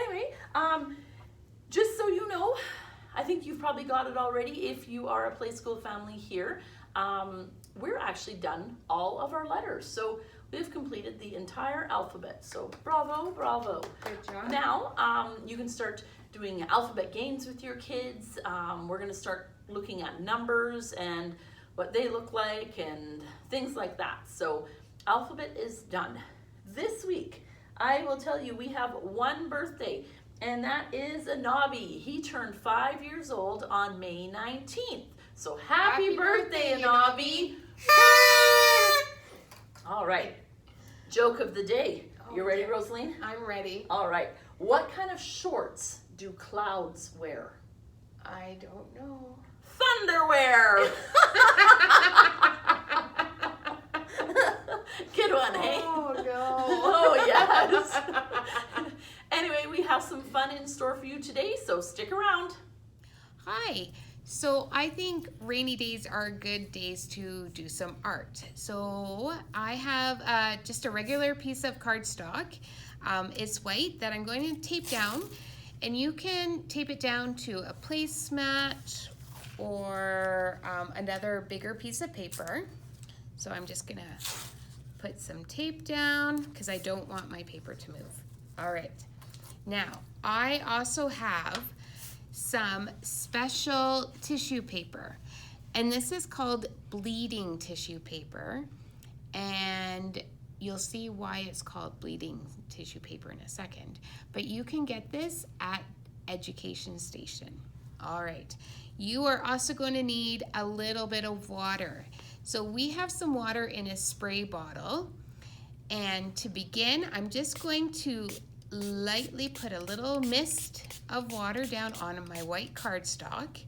anyway, just so you know, I think you've probably got it already if you are a Play School family here. We're actually done all of our letters. So we've completed the entire alphabet. So bravo, bravo. Good job. Now you can start doing alphabet games with your kids. We're going to start looking at numbers and what they look like and things like that. So alphabet is done. This week, I will tell you we have one birthday, and that is a Nobby. He turned 5 years old on May 19th. So happy birthday, Nobby. All right, joke of the day. You ready, Rosaline? I'm ready. All right, what kind of shorts do clouds wear? I don't know. Thunderwear. Good one, eh? Oh, no. Oh, yes. Anyway, we have some fun in store for you today, so stick around. Hi. So I think rainy days are good days to do some art. So I have just a regular piece of cardstock. It's white that I'm going to tape down, and you can tape it down to a placemat or another bigger piece of paper. So I'm just gonna put some tape down because I don't want my paper to move. All right. Now, I also have some special tissue paper, and this is called bleeding tissue paper, and you'll see why it's called bleeding tissue paper in a second, but you can get this at Education Station. All right, you are also going to need a little bit of water. So we have some water in a spray bottle, and to begin, I'm just going to lightly put a little mist of water down on my white cardstock,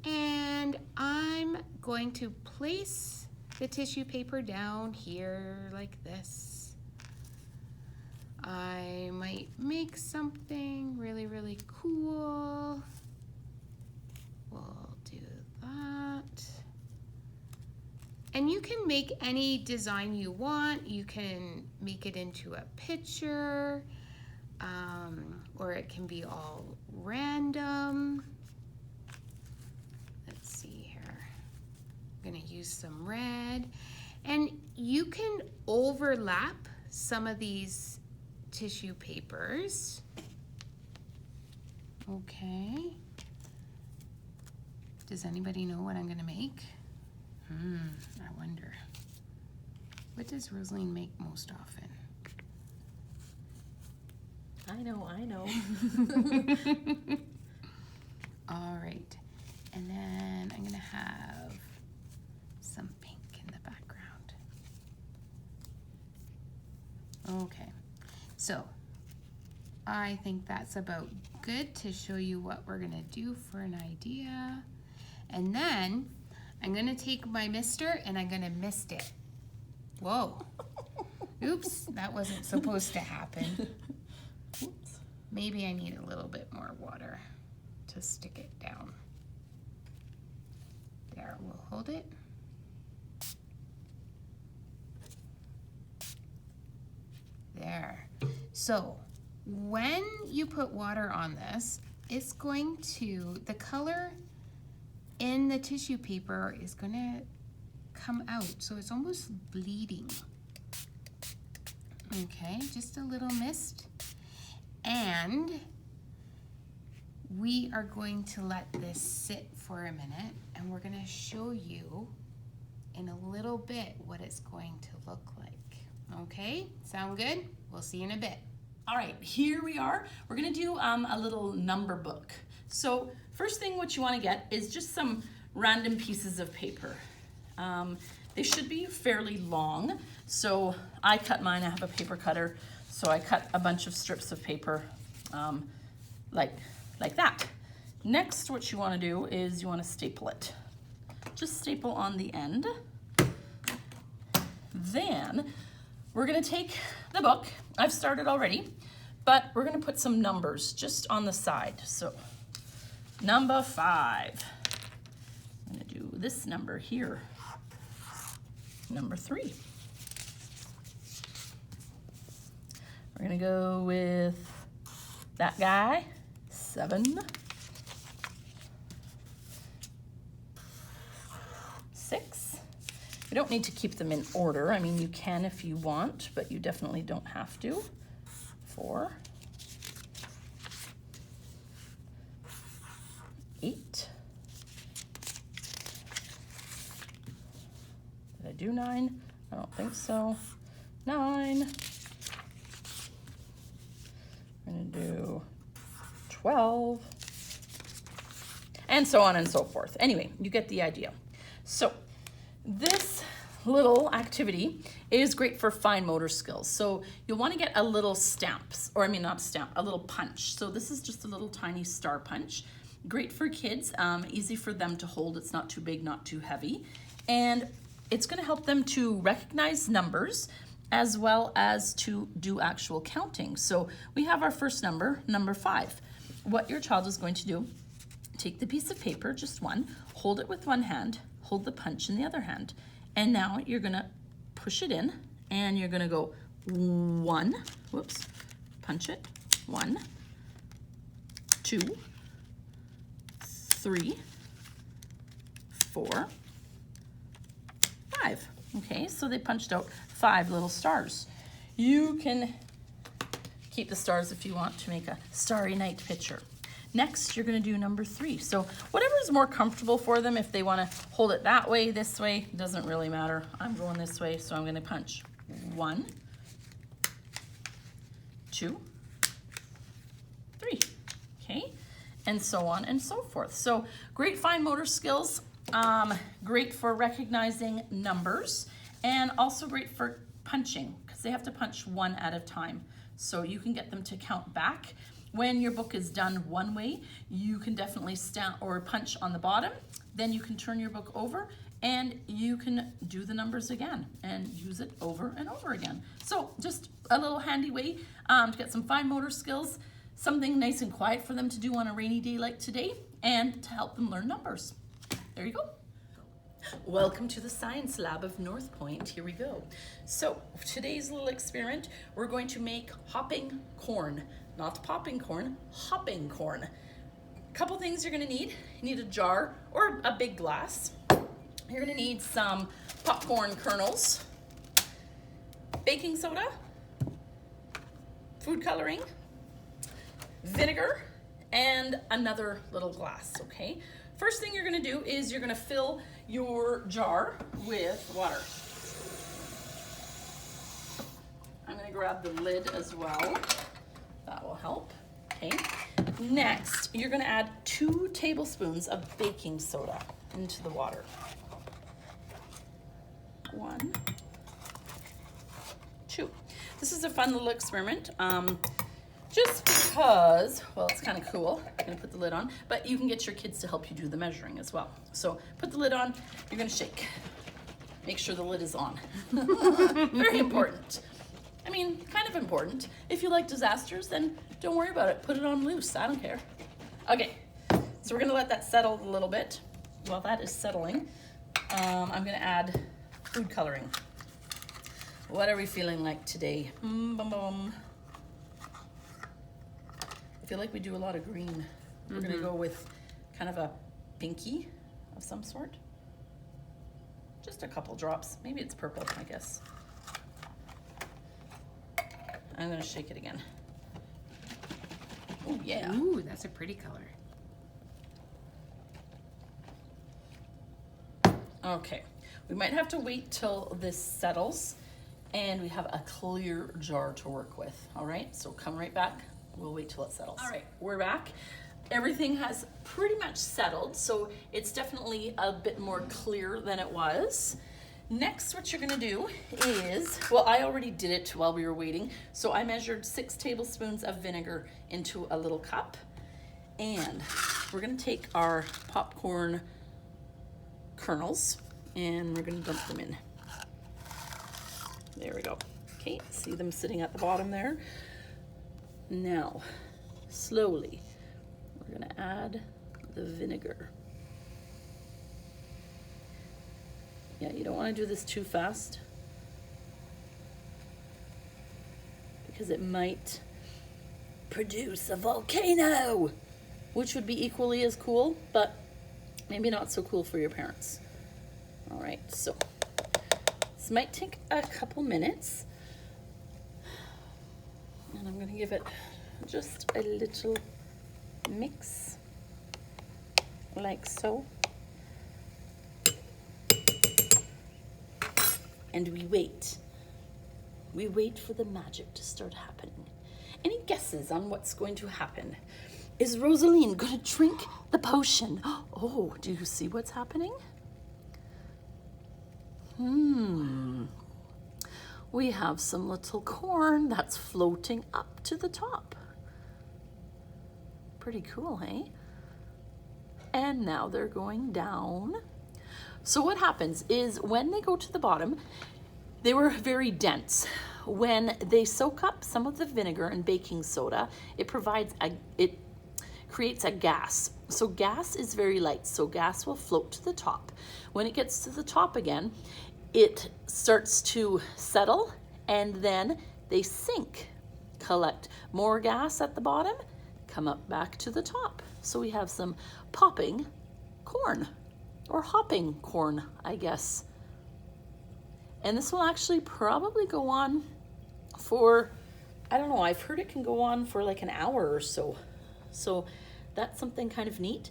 and I'm going to place the tissue paper down here like this. I might make something really, really cool. We'll do that. And you can make any design you want. You can make it into a picture, or it can be all random. Let's see here. I'm gonna use some red. And you can overlap some of these tissue papers. Okay. Does anybody know what I'm gonna make? I wonder. What does Rosaline make most often? I know. All right. And then I'm gonna have some pink in the background. Okay. So I think that's about good to show you what we're gonna do for an idea. And then I'm gonna take my mister and I'm gonna mist it. Whoa. Oops, that wasn't supposed to happen. Oops. Maybe I need a little bit more water to stick it down. There, we'll hold it. There. So when you put water on this, it's going to, the color in the tissue paper is gonna come out, so it's almost bleeding. Okay, just a little mist. And we are going to let this sit for a minute, and we're gonna show you in a little bit what it's going to look like. Okay, sound good? We'll see you in a bit. All right, here we are. We're gonna do a little number book. So first thing what you wanna get is just some random pieces of paper. They should be fairly long. So I cut mine, I have a paper cutter. So I cut a bunch of strips of paper like that. Next, what you wanna do is you wanna staple it. Just staple on the end. Then we're gonna take the book. I've started already, but we're gonna put some numbers just on the side. So number 5. I'm gonna do this number here. Number 3. We're gonna go with That guy, 7. 6. You don't need to keep them in order. I mean, you can if you want, but you definitely don't have to. 4. 8. Did I do 9? I don't think so. 9. I'm gonna do 12. And so on and so forth. Anyway, you get the idea. So this little activity is great for fine motor skills. So you'll want to get a little stamps, or I mean not stamp, a little punch. So this is just a little tiny star punch. Great for kids, easy for them to hold. It's not too big, not too heavy. And it's going to help them to recognize numbers as well as to do actual counting. So we have our first number, number 5. What your child is going to do, take the piece of paper, just one, hold it with one hand, hold the punch in the other hand. And now you're gonna push it in and you're gonna go 1, whoops, punch it, 1, 2, 3, 4, 5. Okay, so they punched out 5 little stars. You can keep the stars if you want to make a starry night picture. Next, you're gonna do number 3. So whatever is more comfortable for them, if they wanna hold it that way, this way, doesn't really matter. I'm going this way, so I'm gonna punch 1, 2, 3, okay? And so on and so forth. So great fine motor skills, great for recognizing numbers, and also great for punching, because they have to punch 1 at a time. So you can get them to count back. When your book is done one way, you can definitely stamp or punch on the bottom. Then you can turn your book over and you can do the numbers again and use it over and over again. So just a little handy way to get some fine motor skills, something nice and quiet for them to do on a rainy day like today, and to help them learn numbers. There you go. Welcome to the Science Lab of North Point. Here we go. So today's little experiment, we're going to make hopping corn. Not popping corn, hopping corn. A couple things you're gonna need. You need a jar or a big glass. You're gonna need some popcorn kernels, baking soda, food coloring, vinegar, and another little glass, okay? First thing you're gonna do is you're gonna fill your jar with water. I'm gonna grab the lid as well. That will help, okay? Next, you're gonna add 2 tablespoons of baking soda into the water. 1, 2. This is a fun little experiment, just because, well, it's kind of cool. I'm gonna put the lid on, but you can get your kids to help you do the measuring as well. So put the lid on, you're gonna shake. Make sure the lid is on. Very important. I mean, kind of important. If you like disasters, then don't worry about it. Put it on loose, I don't care. Okay, so we're gonna let that settle a little bit. While that is settling, I'm gonna add food coloring. What are we feeling like today? Bum, bum. I feel like we do a lot of green. We're gonna go with kind of a pinky of some sort. Just a couple drops. Maybe it's purple, I guess. I'm gonna shake it again. Oh yeah. Ooh, that's a pretty color. Okay, we might have to wait till this settles and we have a clear jar to work with. All right, so come right back. We'll wait till it settles. All right, we're back. Everything has pretty much settled, so it's definitely a bit more clear than it was. Next, what you're gonna do is, well, I already did it while we were waiting. So I measured 6 tablespoons of vinegar into a little cup. And we're gonna take our popcorn kernels and we're gonna dump them in. There we go. Okay, see them sitting at the bottom there? Now, slowly, we're gonna add the vinegar. Yeah, you don't want to do this too fast because it might produce a volcano, which would be equally as cool, but maybe not so cool for your parents. All right, so this might take a couple minutes, and I'm gonna give it just a little mix, like so. And we wait. We wait for the magic to start happening. Any guesses on what's going to happen? Is Rosaline going to drink the potion? Oh, do you see what's happening? We have some little corn that's floating up to the top. Pretty cool, eh? And now they're going down. So what happens is when they go to the bottom, they were very dense. When they soak up some of the vinegar and baking soda, it creates a gas. So gas is very light, so gas will float to the top. When it gets to the top again, it starts to settle, and then they sink, collect more gas at the bottom, come up back to the top. So we have some popping corn, or hopping corn, I guess. And this will actually probably go on for, I don't know, I've heard it can go on for like an hour or so. So that's something kind of neat.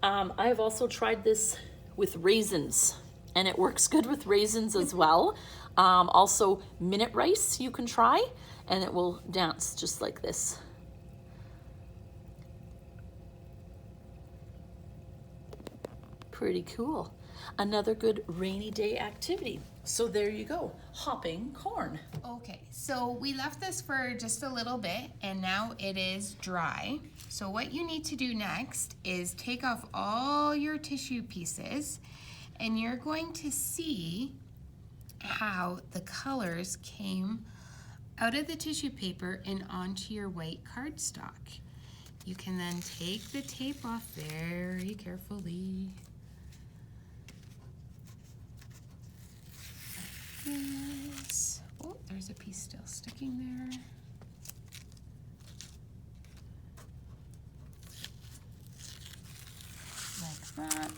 I have also tried this with raisins, and it works good with raisins as well. Also minute rice you can try, and it will dance just like this. Pretty cool. Another good rainy day activity. So there you go, hopping corn. Okay, so we left this for just a little bit and now it is dry. So what you need to do next is take off all your tissue pieces, and you're going to see how the colors came out of the tissue paper and onto your white cardstock. You can then take the tape off very carefully. Yes. Oh, there's a piece still sticking there. Like that.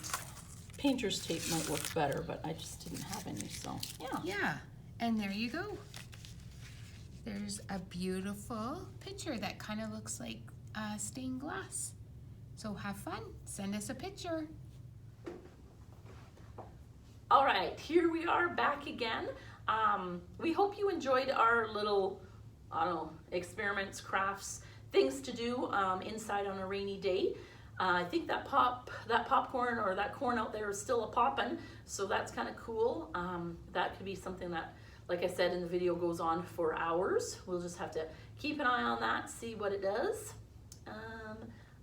Painter's tape might work better, but I just didn't have any, so yeah. Yeah, and there you go. There's a beautiful picture that kind of looks like stained glass. So have fun. Send us a picture. All right, here we are back again. We hope you enjoyed our little, I don't know, experiments, crafts, things to do inside on a rainy day. I think that popcorn or that corn out there is still a poppin', so that's kind of cool. That could be something that, like I said in the video, goes on for hours. We'll just have to keep an eye on that, see what it does.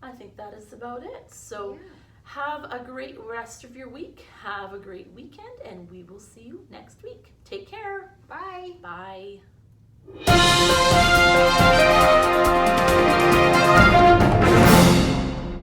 I think that is about it. So. Yeah. Have a great rest of your week. Have a great weekend, and we will see you next week. Take care. Bye. Bye.